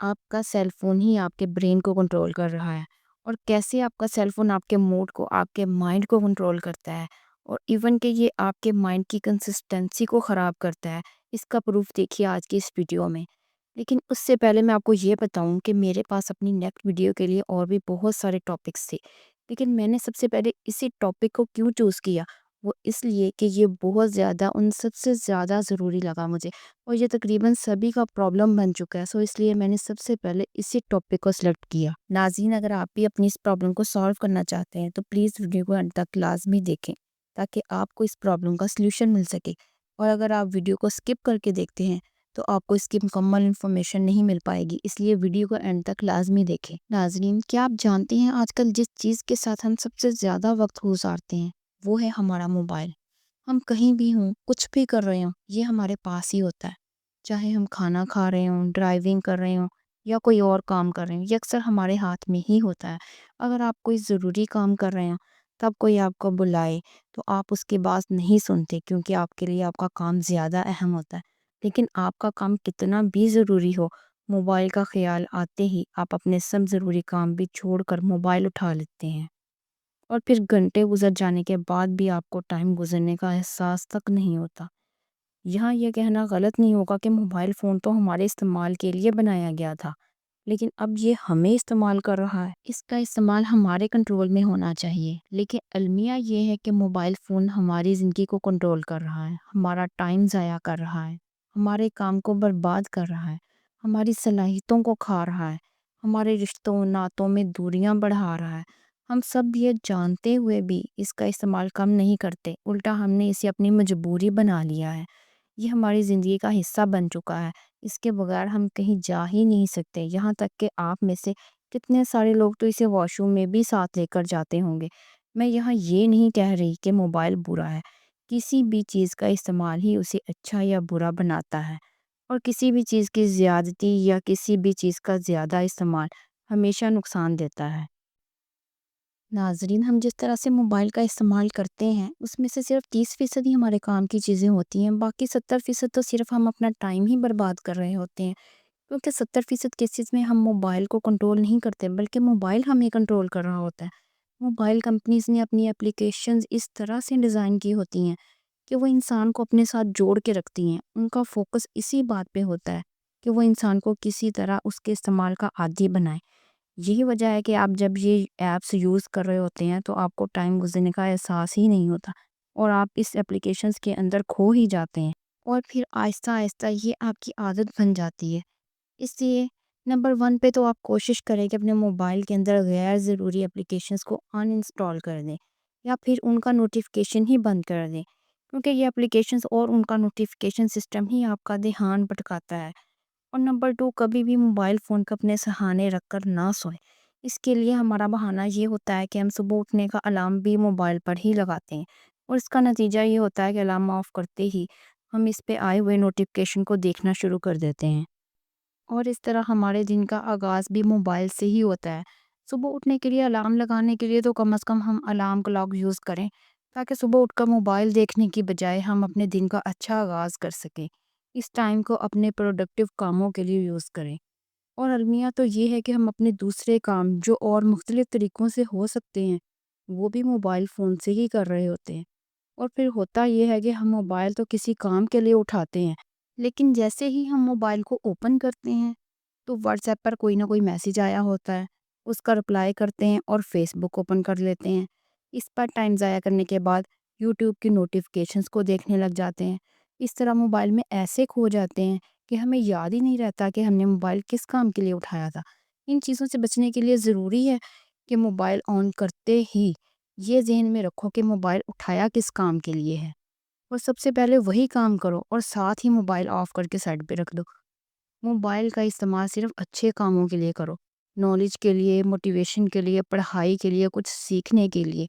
آپ کا cell phone ہی آپ کے برین کو کنٹرول کر رہا ہے، اور کیسے آپ کا سیل فون آپ کے موڈ کو، آپ کے مائنڈ کو کنٹرول کرتا ہے، اور ایون کہ یہ آپ کے مائنڈ کی کنسسٹنسی کو خراب کرتا ہے، اس کا پروف دیکھیے آج کی اس ویڈیو میں۔ لیکن اس سے پہلے میں آپ کو یہ بتاؤں کہ میرے پاس اپنی نیکسٹ ویڈیو کے لیے اور بھی بہت سارے ٹاپکس تھے، لیکن میں نے سب سے پہلے اسی ٹاپک کو کیوں چوز کیا، وہ اس لیے کہ یہ بہت زیادہ ان سب سے زیادہ ضروری لگا مجھے، اور یہ تقریباً سبھی کا پرابلم بن چکا ہے، اس لیے میں نے سب سے پہلے اسی ٹاپک کو سلیکٹ کیا۔ ناظرین، اگر آپ بھی اپنی اس پرابلم کو سالو کرنا چاہتے ہیں تو پلیز ویڈیو کو انت تک لازمی دیکھیں تاکہ آپ کو اس پرابلم کا سلوشن مل سکے، اور اگر آپ ویڈیو کو سکپ کر کے دیکھتے ہیں تو آپ کو اس کی مکمل انفارمیشن نہیں مل پائے گی، اس لیے ویڈیو کو اینڈ تک لازمی دیکھیں۔ ناظرین، کیا آپ جانتے ہیں آج کل جس چیز کے ساتھ ہم سب سے زیادہ وقت گزارتے ہیں وہ ہے ہمارا موبائل۔ ہم کہیں بھی ہوں، کچھ بھی کر رہے ہوں، یہ ہمارے پاس ہی ہوتا ہے، چاہے ہم کھانا کھا رہے ہوں، ڈرائیونگ کر رہے ہوں یا کوئی اور کام کر رہے ہوں، یہ اکثر ہمارے ہاتھ میں ہی ہوتا ہے۔ اگر آپ کوئی ضروری کام کر رہے ہیں تب کوئی آپ کو بلائے تو آپ اس کی بات نہیں سنتے، کیونکہ آپ کے لیے آپ کا کام زیادہ اہم ہوتا ہے۔ لیکن آپ کا کام کتنا بھی ضروری ہو، موبائل کا خیال آتے ہی آپ اپنے سب ضروری کام بھی چھوڑ کر موبائل اٹھا لیتے ہیں، اور پھر گھنٹے گزر جانے کے بعد بھی آپ کو ٹائم گزرنے کا احساس تک نہیں ہوتا۔ یہاں یہ کہنا غلط نہیں ہوگا کہ موبائل فون تو ہمارے استعمال کے لیے بنایا گیا تھا، لیکن اب یہ ہمیں استعمال کر رہا ہے۔ اس کا استعمال ہمارے کنٹرول میں ہونا چاہیے، لیکن المیہ یہ ہے کہ موبائل فون ہماری زندگی کو کنٹرول کر رہا ہے، ہمارا ٹائم ضائع کر رہا ہے، ہمارے کام کو برباد کر رہا ہے، ہماری صلاحیتوں کو کھا رہا ہے، ہمارے رشتوں ناتوں میں دوریاں بڑھا رہا ہے۔ ہم سب یہ جانتے ہوئے بھی اس کا استعمال کم نہیں کرتے، الٹا ہم نے اسے اپنی مجبوری بنا لیا ہے۔ یہ ہماری زندگی کا حصہ بن چکا ہے، اس کے بغیر ہم کہیں جا ہی نہیں سکتے، یہاں تک کہ آپ میں سے کتنے سارے لوگ تو اسے واش روم میں بھی ساتھ لے کر جاتے ہوں گے۔ میں یہاں یہ نہیں کہہ رہی کہ موبائل برا ہے، کسی بھی چیز کا استعمال ہی اسے اچھا یا برا بناتا ہے، اور کسی بھی چیز کی زیادتی یا کسی بھی چیز کا زیادہ استعمال ہمیشہ نقصان دیتا ہے۔ ناظرین، ہم جس طرح سے موبائل کا استعمال کرتے ہیں اس میں سے صرف 30% ہی ہمارے کام کی چیزیں ہوتی ہیں، باقی 70% تو صرف ہم اپنا ٹائم ہی برباد کر رہے ہوتے ہیں، کیونکہ 70% کیسز میں ہم موبائل کو کنٹرول نہیں کرتے بلکہ موبائل ہمیں کنٹرول کر رہا ہوتا ہے۔ موبائل کمپنیز نے اپنی اپلیکیشنز اس طرح سے ڈیزائن کی ہوتی ہیں کہ وہ انسان کو اپنے ساتھ جوڑ کے رکھتی ہیں، ان کا فوکس اسی بات پہ ہوتا ہے کہ وہ انسان کو کسی طرح اس کے استعمال کا عادی بنائے۔ یہی وجہ ہے کہ آپ جب یہ ایپس یوز کر رہے ہوتے ہیں تو آپ کو ٹائم گزرنے کا احساس ہی نہیں ہوتا، اور آپ اس اپلیکیشنز کے اندر کھو ہی جاتے ہیں، اور پھر آہستہ آہستہ یہ آپ کی عادت بن جاتی ہے۔ اس لیے نمبر 1 پہ تو آپ کوشش کریں کہ اپنے موبائل کے اندر غیر ضروری اپلیکیشنز کو ان انسٹال کر دیں، یا پھر ان کا نوٹیفیکیشن ہی بند کر دیں، کیونکہ یہ اپلیکیشنز اور ان کا نوٹیفیکیشن سسٹم ہی آپ کا دھیان بھٹکاتا ہے۔ اور نمبر 2، کبھی بھی موبائل فون کو اپنے سہانے رکھ کر نہ سوئیں۔ اس کے لیے ہمارا بہانہ یہ ہوتا ہے کہ ہم صبح اٹھنے کا الارم بھی موبائل پر ہی لگاتے ہیں، اور اس کا نتیجہ یہ ہوتا ہے کہ الارم آف کرتے ہی ہم اس پہ آئے ہوئے نوٹیفیکیشن کو دیکھنا شروع کر دیتے ہیں، اور اس طرح ہمارے دن کا آغاز بھی موبائل سے ہی ہوتا ہے۔ صبح اٹھنے کے لیے الارم لگانے کے لیے تو کم از کم ہم الارم کلاک یوز کریں، تاکہ صبح اٹھ کر موبائل دیکھنے کی بجائے ہم اپنے دن کا اچھا آغاز کر سکیں، اس ٹائم کو اپنے پروڈکٹیو کاموں کے لیے یوز کریں۔ اور المیہ تو یہ ہے کہ ہم اپنے دوسرے کام جو اور مختلف طریقوں سے ہو سکتے ہیں وہ بھی موبائل فون سے ہی کر رہے ہوتے ہیں، اور پھر ہوتا یہ ہے کہ ہم موبائل تو کسی کام کے لیے اٹھاتے ہیں، لیکن جیسے ہی ہم موبائل کو اوپن کرتے ہیں تو واٹس ایپ پر کوئی نہ کوئی میسیج آیا ہوتا ہے، اس کا رپلائی کرتے ہیں اور فیس بک اوپن کر لیتے ہیں، اس پر ٹائم ضائع کرنے کے بعد یوٹیوب کی نوٹیفیکیشنز کو دیکھنے لگ جاتے ہیں۔ اس طرح موبائل میں ایسے کھو جاتے ہیں کہ ہمیں یاد ہی نہیں رہتا کہ ہم نے موبائل کس کام کے لیے اٹھایا تھا۔ ان چیزوں سے بچنے کے لیے ضروری ہے کہ موبائل آن کرتے ہی یہ ذہن میں رکھو کہ موبائل اٹھایا کس کام کے لیے ہے، اور سب سے پہلے وہی کام کرو، اور ساتھ ہی موبائل آف کر کے سائڈ پہ رکھ دو۔ موبائل کا استعمال صرف اچھے کاموں کے لیے کرو، نالج کے لیے، موٹیویشن کے لیے، پڑھائی کے لیے، کچھ سیکھنے کے لیے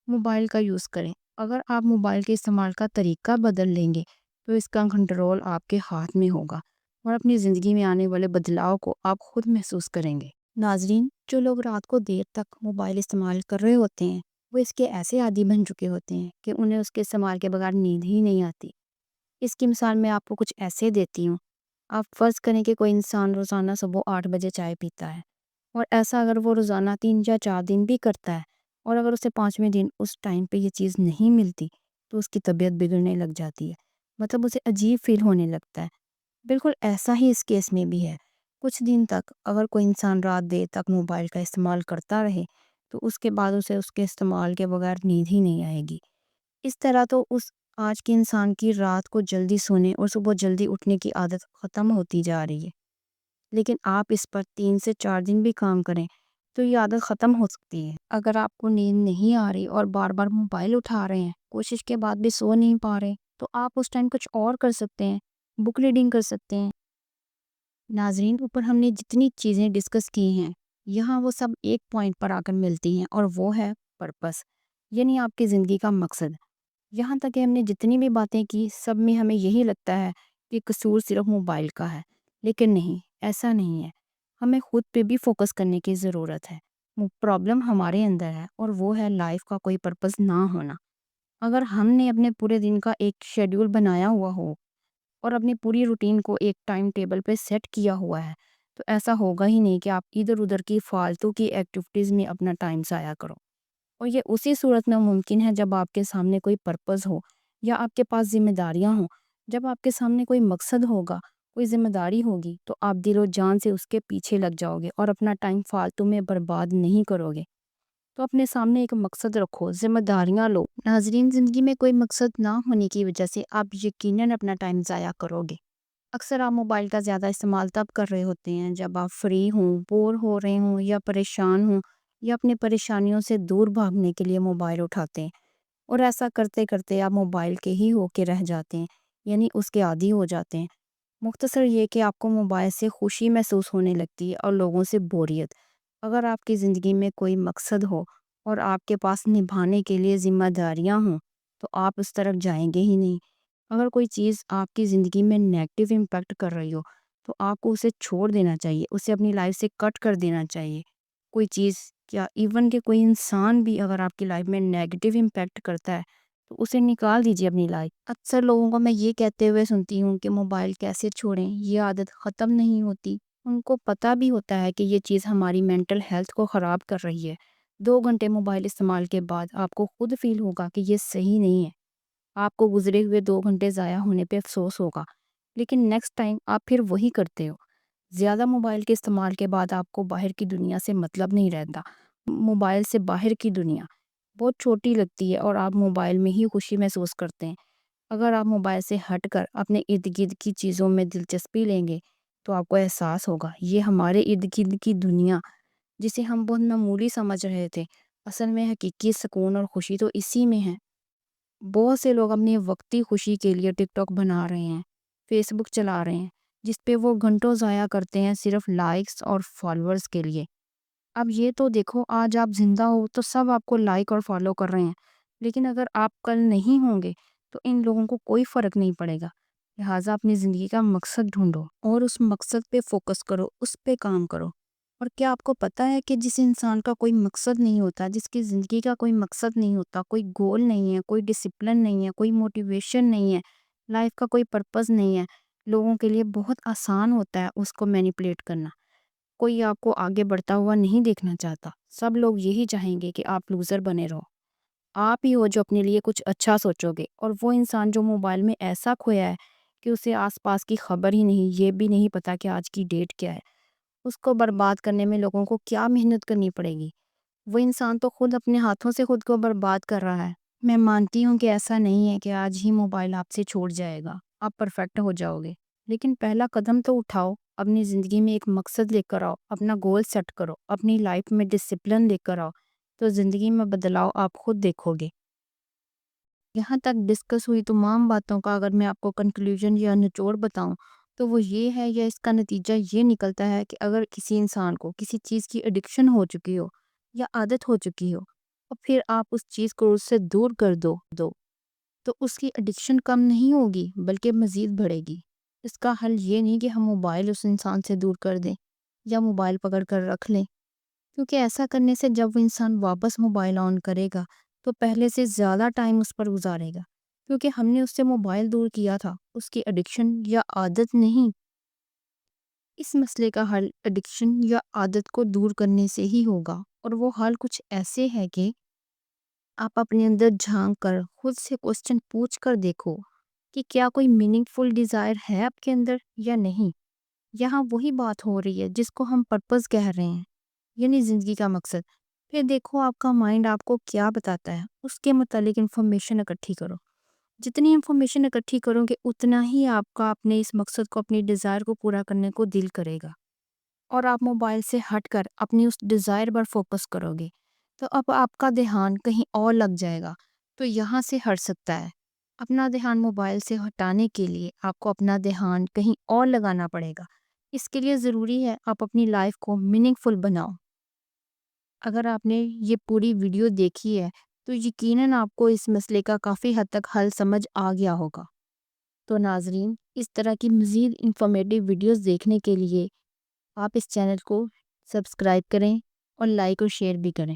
موبائل کا یوز کریں۔ اگر آپ موبائل کے استعمال کا طریقہ بدل لیں گے تو اس کا کنٹرول آپ کے ہاتھ میں ہوگا، اور اپنی زندگی میں آنے والے بدلاؤ کو آپ خود محسوس کریں گے۔ ناظرین، جو لوگ رات کو دیر تک موبائل استعمال کر رہے ہوتے ہیں وہ اس کے ایسے عادی بن چکے ہوتے ہیں کہ انہیں اس کے استعمال کے بغیر نیند ہی نہیں آتی۔ اس کی مثال میں آپ کو کچھ ایسے دیتی ہوں آپ فرض کریں کہ کوئی انسان روزانہ صبح 8 بجے چائے پیتا ہے، اور ایسا اگر وہ روزانہ 3 یا 4 دن بھی کرتا ہے، اور اگر اسے 5ویں دن اس ٹائم پہ یہ چیز نہیں ملتی تو اس کی طبیعت بگڑنے لگ جاتی ہے، مطلب اسے عجیب فیل ہونے لگتا ہے۔ بالکل ایسا ہی اس کیس میں بھی ہے۔ کچھ دن تک اگر کوئی انسان رات دیر تک موبائل کا استعمال کرتا رہے تو اس کے بعد اسے اس کے استعمال کے بغیر نیند ہی نہیں آئے گی۔ اس طرح تو اس آج کے انسان کی رات کو جلدی سونے اور صبح جلدی اٹھنے کی عادت ختم ہوتی جا رہی ہے۔ لیکن آپ اس پر 3 سے 4 دن بھی کام کریں تو یہ عادت ختم ہو سکتی ہے۔ اگر آپ کو نیند نہیں آ رہی اور بار بار موبائل اٹھا رہے ہیں، کوشش کے بعد بھی سو نہیں پا رہے، تو آپ اس ٹائم کچھ اور کر سکتے ہیں، بک ریڈنگ کر سکتے ہیں۔ ناظرین، اوپر ہم نے جتنی چیزیں ڈسکس کی ہیں، یہاں وہ سب ایک پوائنٹ پر آ کر ملتی ہیں، اور وہ ہے پرپس، یعنی آپ کی زندگی کا مقصد۔ یہاں تک کہ ہم نے جتنی بھی باتیں کی، سب میں ہمیں یہی لگتا ہے کہ قصور صرف موبائل کا ہے، لیکن نہیں، ایسا نہیں ہے۔ ہمیں خود پہ بھی فوکس کرنے کی ضرورت ہے۔ پرابلم ہمارے اندر ہے، اور وہ ہے لائف کا کوئی پرپس نہ ہونا۔ اگر ہم نے اپنے پورے دن کا ایک شیڈیول بنایا ہوا ہو اور اپنی پوری روٹین کو ایک ٹائم ٹیبل پہ سیٹ کیا ہوا ہے، تو ایسا ہوگا ہی نہیں کہ آپ ادھر ادھر کی فالتو کی ایکٹیویٹیز میں اپنا ٹائم ضائع کرو۔ اور یہ اسی صورت میں ممکن ہے جب آپ کے سامنے کوئی پرپس ہو، یا آپ کے پاس ذمہ داریاں ہوں۔ جب آپ کے سامنے کوئی مقصد ہوگا، کوئی ذمہ داری ہوگی، تو آپ دل و جان سے اس کے پیچھے لگ جاؤ گے اور اپنا ٹائم فالتو میں برباد نہیں کرو گے۔ تو اپنے سامنے ایک مقصد رکھو، ذمہ داریاں لو۔ ناظرین، زندگی میں کوئی مقصد نہ ہونے کی وجہ سے آپ یقیناً اپنا ٹائم ضائع کرو گے۔ اکثر آپ موبائل کا زیادہ استعمال تب کر رہے ہوتے ہیں جب آپ فری ہوں، بور ہو رہے ہوں، یا پریشان ہوں، یا اپنی پریشانیوں سے دور بھاگنے کے لیے موبائل اٹھاتے ہیں، اور ایسا کرتے کرتے آپ موبائل کے ہی ہو کے رہ جاتے ہیں، یعنی اس کے عادی ہو جاتے ہیں۔ مختصر یہ کہ آپ کو موبائل سے خوشی محسوس ہونے لگتی ہے اور لوگوں سے بوریت۔ اگر آپ کی زندگی میں کوئی مقصد ہو اور آپ کے پاس نبھانے کے لیے ذمہ داریاں ہوں، تو آپ اس طرف جائیں گے ہی نہیں۔ اگر کوئی چیز آپ کی زندگی میں نیگیٹو امپیکٹ کر رہی ہو، تو آپ کو اسے چھوڑ دینا چاہیے، اسے اپنی لائف سے کٹ کر دینا چاہیے۔ کوئی چیز کیا ایون کہ کوئی انسان بھی اگر آپ کی لائف میں نیگیٹو امپیکٹ کرتا ہے تو اسے نکال دیجیے اپنی لائف۔ اکثر لوگوں کو میں یہ کہتے ہوئے سنتی ہوں کہ موبائل کیسے چھوڑیں، یہ عادت ختم نہیں ہوتی۔ ان کو پتہ بھی ہوتا ہے کہ یہ چیز ہماری مینٹل ہیلتھ کو خراب کر رہی ہے۔ 2 گھنٹے موبائل استعمال کے بعد آپ کو خود فیل ہوگا کہ یہ صحیح نہیں ہے۔ آپ کو گزرے ہوئے 2 گھنٹے ضائع ہونے پہ افسوس ہوگا، لیکن نیکسٹ ٹائم آپ پھر وہی کرتے ہو۔ زیادہ موبائل کے استعمال کے بعد آپ کو باہر کی دنیا سے مطلب نہیں رہتا۔ موبائل سے باہر کی دنیا بہت چھوٹی لگتی ہے، اور آپ موبائل میں ہی خوشی محسوس کرتے ہیں۔ اگر آپ موبائل سے ہٹ کر اپنے ارد گرد کی چیزوں میں دلچسپی لیں گے تو آپ کو احساس ہوگا یہ ہمارے ارد گرد کی دنیا، جسے ہم بہت معمولی سمجھ رہے تھے، اصل میں حقیقی سکون اور خوشی تو اسی میں ہے۔ بہت سے لوگ اپنی وقتی خوشی کے لیے ٹک ٹاک بنا رہے ہیں، فیس بک چلا رہے ہیں، جس پہ وہ گھنٹوں ضائع کرتے ہیں صرف لائکس اور فالورز کے لیے۔ اب یہ تو دیکھو، آج آپ زندہ ہو تو سب آپ کو لائک اور فالو کر رہے ہیں، لیکن اگر آپ کل نہیں ہوں گے تو ان لوگوں کو کوئی فرق نہیں پڑے گا۔ لہٰذا اپنی زندگی کا مقصد ڈھونڈو اور اس مقصد پہ فوکس کرو، اس پہ کام کرو۔ اور کیا آپ کو پتہ ہے کہ جس انسان کا کوئی مقصد نہیں ہوتا، جس کی زندگی کا کوئی مقصد نہیں ہوتا، کوئی گول نہیں ہے، کوئی ڈسپلن نہیں ہے، کوئی موٹیویشن نہیں ہے، لائف کا کوئی پرپس نہیں ہے، لوگوں کے لیے بہت آسان ہوتا ہے اس کو مینیپولیٹ کرنا۔ کوئی آپ کو آگے بڑھتا ہوا نہیں دیکھنا چاہتا، سب لوگ یہی چاہیں گے کہ آپ لوزر بنے رہو۔ آپ ہی ہو جو اپنے لیے کچھ اچھا سوچو گے، اور وہ انسان جو موبائل میں ایسا کھویا ہے کہ اسے آس پاس کی خبر ہی نہیں، یہ بھی نہیں پتا کہ آج کی ڈیٹ کیا ہے، اس کو برباد کرنے میں لوگوں کو کیا محنت کرنی پڑے گی۔ وہ انسان تو خود اپنے ہاتھوں سے خود کو برباد کر رہا ہے۔ میں مانتی ہوں کہ ایسا نہیں ہے کہ آج ہی موبائل آپ سے چھوڑ جائے گا، آپ پرفیکٹ ہو جاؤ گے، لیکن پہلا قدم تو اٹھاؤ، اپنی زندگی میں ایک مقصد لے کر آؤ، اپنا گول سیٹ کرو، اپنی لائف میں ڈسپلن لے کر آؤ، تو زندگی میں بدلاؤ آپ خود دیکھو گے۔ یہاں تک ڈسکس ہوئی تمام باتوں کا اگر میں آپ کو کنکلوژن یا نچوڑ بتاؤں تو وہ یہ ہے، یا اس کا نتیجہ یہ نکلتا ہے کہ اگر کسی انسان کو کسی چیز کی ایڈکشن ہو چکی ہو یا عادت ہو چکی ہو، اور پھر آپ اس چیز کو اس سے دور کر دو تو اس کی ایڈکشن کم نہیں ہوگی بلکہ مزید بڑھے گی۔ اس کا حل یہ نہیں کہ ہم موبائل اس انسان سے دور کر دیں یا موبائل پکڑ کر رکھ لیں، کیونکہ ایسا کرنے سے جب وہ انسان واپس موبائل آن کرے گا تو پہلے سے زیادہ ٹائم اس پر گزارے گا، کیونکہ ہم نے اس سے موبائل دور کیا تھا، اس کی ایڈکشن یا عادت نہیں۔ اس مسئلے کا حل ایڈکشن یا عادت کو دور کرنے سے ہی ہوگا، اور وہ حل کچھ ایسے ہے کہ آپ اپنے اندر جھانک کر خود سے کوسچن پوچھ کر دیکھو کہ کیا کوئی میننگ فل ڈیزائر ہے آپ کے اندر یا نہیں۔ یہاں وہی بات ہو رہی ہے جس کو ہم پرپز کہہ رہے ہیں، یعنی زندگی کا مقصد۔ پھر دیکھو آپ کا مائنڈ آپ کو کیا بتاتا ہے، اس کے متعلق انفارمیشن اکٹھی کرو۔ جتنی انفارمیشن اکٹھی کرو گے اتنا ہی آپ کا اپنے اس مقصد کو، اپنی ڈیزائر کو پورا کرنے کو دل کرے گا، اور آپ موبائل سے ہٹ کر اپنی اس ڈیزائر پر فوکس کرو گے تو اب آپ کا دھیان کہیں اور لگ جائے گا، تو یہاں سے ہٹ سکتا ہے۔ اپنا دھیان موبائل سے ہٹانے کے لیے آپ کو اپنا دھیان کہیں اور لگانا پڑے گا۔ اس کے لیے ضروری ہے آپ اپنی لائف کو میننگ فل بناؤ۔ اگر آپ نے یہ پوری ویڈیو دیکھی ہے تو یقیناً آپ کو اس مسئلے کا کافی حد تک حل سمجھ آ گیا ہوگا۔ تو ناظرین، اس طرح کی مزید انفارمیٹیو ویڈیوز دیکھنے کے لیے آپ اس چینل کو سبسکرائب کریں اور لائک اور شیئر بھی کریں۔